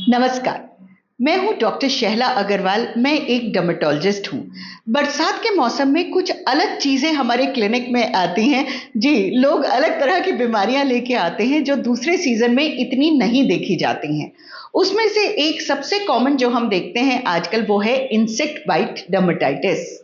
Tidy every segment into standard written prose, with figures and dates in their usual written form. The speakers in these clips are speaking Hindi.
नमस्कार। मैं हूं डॉक्टर शहला अग्रवाल। मैं एक डर्मेटोलॉजिस्ट हूं। बरसात के मौसम में कुछ अलग चीजें हमारे क्लिनिक में आती हैं। जी, लोग अलग तरह की बीमारियां लेके आते हैं जो दूसरे सीजन में इतनी नहीं देखी जाती हैं। उसमें से एक सबसे कॉमन जो हम देखते हैं आजकल वो है insect bite dermatitis.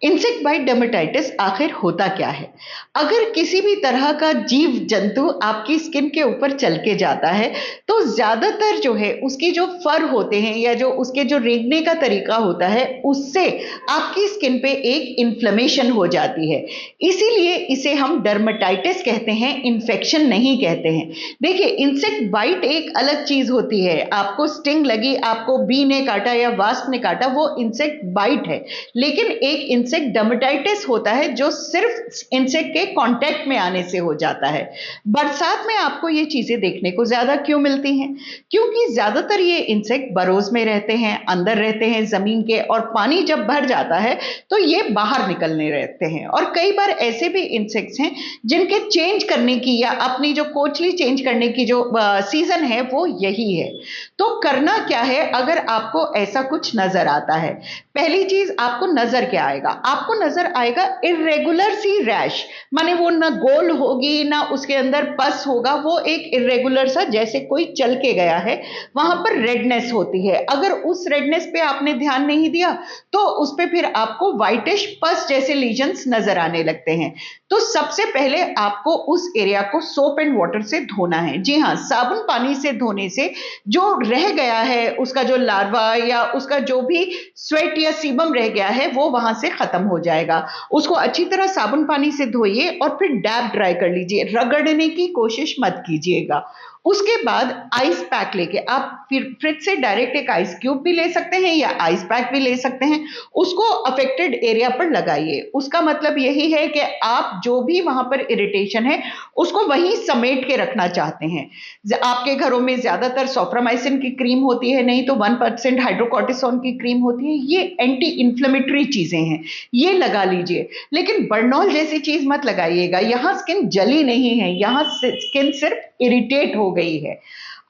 Insect bite dermatitis आखिर होता क्या है? अगर किसी भी तरह का जीव जंतु आपकी स्किन के ऊपर चल के जाता है तो ज्यादातर जो है उसकी जो फर होते हैं या जो उसके जो रेंगने का तरीका होता है उससे आपकी स्किन पे एक इन्फ्लेमेशन हो जाती है। इसीलिए इसे हम डर्मेटाइटिस कहते हैं, इन्फेक्शन नहीं कहते हैं। देखिए, इंसेक्ट बाइट एक अलग चीज होती है। आपको स्टिंग लगी, आपको बी ने काटा या वास्प ने काटा, वो इंसेक्ट बाइट है। लेकिन एक इंसेक्ट डर्मेटाइटिस होता है जो सिर्फ इंसेक्ट के कांटेक्ट में आने से हो जाता है। बरसात में आपको ये चीजें देखने को ज्यादा क्यों मिलती हैं? क्योंकि ज्यादातर ये इंसेक्ट बरोज में रहते हैं, अंदर रहते हैं जमीन के, और पानी जब भर जाता है तो ये बाहर निकलने रहते हैं। और कई बार ऐसे भी इंसेक्ट्स हैं जिनके चेंज करने की या अपनी जो कोचली चेंज करने की जो सीजन है वो यही है। तो करना क्या है अगर आपको ऐसा कुछ नजर आता है? पहली चीज, आपको नजर क्या आएगा? आपको नजर आएगा इरेगुलर सी रैश। माने वो ना गोल होगी ना उसके अंदर पस होगा, वो एक इरेगुलर सा, जैसे कोई चल के गया है, वहां पर रेडनेस होती है। अगर उस रेडनेस पे आपने ध्यान नहीं दिया तो उस पे फिर आपको व्हाइटिश पस जैसे लीजन्स नजर आने लगते हैं। तो सबसे पहले आपको उस एरिया को सोप एंड वाटर से धोना है। जी हाँ, साबुन पानी से धोने से जो रह गया है, उसका जो लार्वा या उसका जो भी स्वेट या सीबम रह गया है वो वहां से खत्म हो जाएगा। उसको अच्छी तरह साबुन पानी से धोइए और फिर डैब ड्राई कर लीजिए। रगड़ने की कोशिश मत कीजिएगा। उसके बाद आइस पैक लेके आप फिर फ्रिज से डायरेक्ट एक आइस क्यूब भी ले सकते हैं या आइस पैक भी ले सकते हैं। उसको अफेक्टेड एरिया पर लगाइए। उसका मतलब यही है कि आप जो भी वहां पर इरिटेशन है उसको वहीं समेट के रखना चाहते हैं। आपके घरों में ज्यादातर सोफ्रामाइसिन की क्रीम होती है, नहीं तो 1% हाइड्रोकॉर्टिसोन की क्रीम होती है। ये एंटी इंफ्लेमेटरी चीजें हैं, ये लगा लीजिए। लेकिन बर्नॉल जैसी चीज मत लगाइएगा। यहां स्किन जली नहीं है, यहां स्किन सिर्फ इरिटेट हो गई है।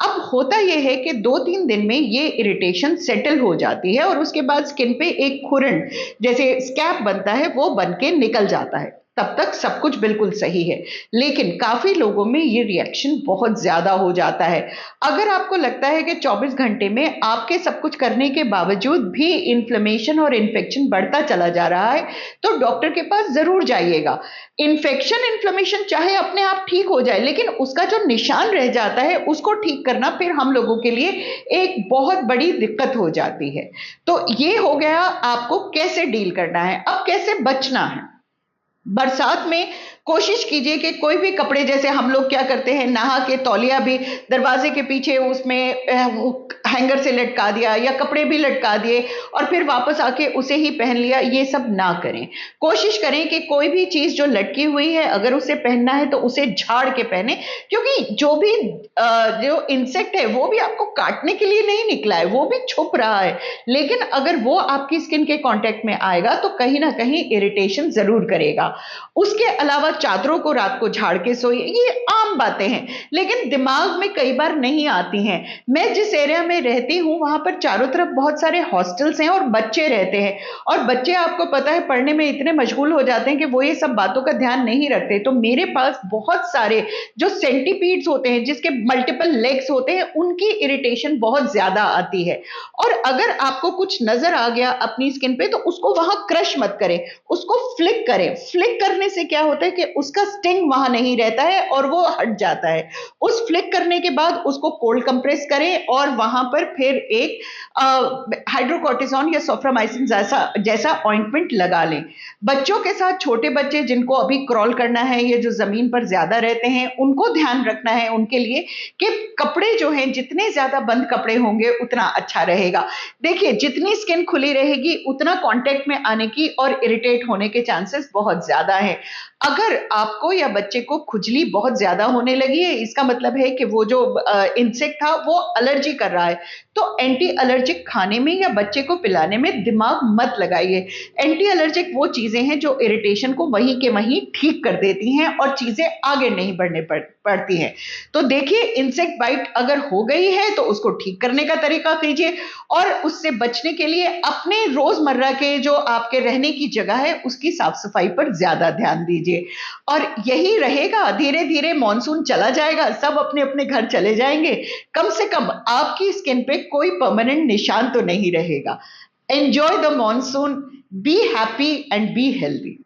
अब होता यह है कि 2-3 दिन में ये इरिटेशन सेटल हो जाती है और उसके बाद स्किन पे एक खुरन जैसे स्कैब बनता है, वो बन के निकल जाता है। तब तक सब कुछ बिल्कुल सही है। लेकिन काफी लोगों में ये रिएक्शन बहुत ज्यादा हो जाता है। अगर आपको लगता है कि 24 घंटे में आपके सब कुछ करने के बावजूद भी इन्फ्लेमेशन और इन्फेक्शन बढ़ता चला जा रहा है तो डॉक्टर के पास जरूर जाइएगा। इन्फेक्शन इन्फ्लेमेशन चाहे अपने आप ठीक हो जाए, लेकिन उसका जो निशान रह जाता है उसको ठीक करना फिर हम लोगों के लिए एक बहुत बड़ी दिक्कत हो जाती है। तो ये हो गया आपको कैसे डील करना है। अब कैसे बचना है? बरसात में कोशिश कीजिए कि कोई भी कपड़े, जैसे हम लोग क्या करते हैं, नहा के तौलिया भी दरवाजे के पीछे उसमें हैंगर से लटका दिया या कपड़े भी लटका दिए और फिर वापस आके उसे ही पहन लिया, ये सब ना करें। कोशिश करें कि कोई भी चीज जो लटकी हुई है अगर उसे पहनना है तो उसे झाड़ के पहने, क्योंकि जो भी जो इंसेक्ट है वो भी आपको काटने के लिए नहीं निकला है, वो भी छुप रहा है। लेकिन अगर वो आपकी स्किन के कांटेक्ट में आएगा तो कहीं ना कहीं इरिटेशन जरूर करेगा। उसके अलावा चादरों को रात को झाड़ के सोइए, ये आम बातें हैं लेकिन दिमाग में कई बार नहीं आती हैं। मैं जिस एरिया में रहती हूं वहां पर चारों तरफ बहुत सारे हॉस्टल्स हैं और बच्चे रहते हैं, और बच्चे आपको पता है पढ़ने में इतने मशगूल हो जाते हैं कि वो ये सब बातों का ध्यान नहीं रखते। तो मेरे पास बहुत सारे जो सेंटीपीड्स होते हैं जिसके मल्टीपल लेग्स होते हैं, उनकी इरिटेशन बहुत ज्यादा आती है। और अगर आपको कुछ नजर आ गया अपनी स्किन पे तो उसको वहां क्रश मत करें, उसको फ्लिक करें। फ्लिक करने से क्या होता है कि उसका स्टिंग वहां नहीं रहता है और वो हट जाता है। उस फ्लिक करने के बाद उसको कोल्ड कंप्रेस करें और वहां पर फिर एक हाइड्रोकॉर्टिसोन या सोफ्रामाइसिन जैसा जैसा ऑइंटमेंट लगा लें। बच्चों के साथ छोटे बच्चे जिनको अभी क्रॉल करना है या जो जमीन पर ज्यादा रहते हैं उनको ध्यान रखना है उनके लिए कि कपड़े जो हैं जितने ज्यादा बंद कपड़े होंगे उतना अच्छा रहेगा। देखिए, जितनी स्किन खुली रहेगी उतना कांटेक्ट में आने की और इरिटेट होने के चांसेस बहुत ज्यादा है। अगर आपको या बच्चे को खुजली बहुत ज्यादा होने लगी है, इसका मतलब है कि वो जो इंसेक्ट था वो एलर्जी कर रहा है। तो एंटी एलर्जिक खाने में या बच्चे को पिलाने में दिमाग मत लगाइए। एंटी एलर्जिक वो चीजें हैं जो इरिटेशन को वहीं के वहीं ठीक कर देती हैं और चीजें आगे नहीं बढ़ने पर पड़ती हैं। तो देखिए, इंसेक्ट बाइट अगर हो गई है तो उसको ठीक करने का तरीका कीजिए, और उससे बचने के लिए अपने रोजमर्रा के जो आपके रहने की जगह है उसकी साफ सफाई पर ज्यादा ध्यान दीजिए। और यही रहेगा, धीरे धीरे मॉनसून चला जाएगा, सब अपने अपने घर चले जाएंगे, कम से कम आपकी स्किन पे कोई परमानेंट निशान तो नहीं रहेगा। Enjoy the monsoon, be happy and be healthy.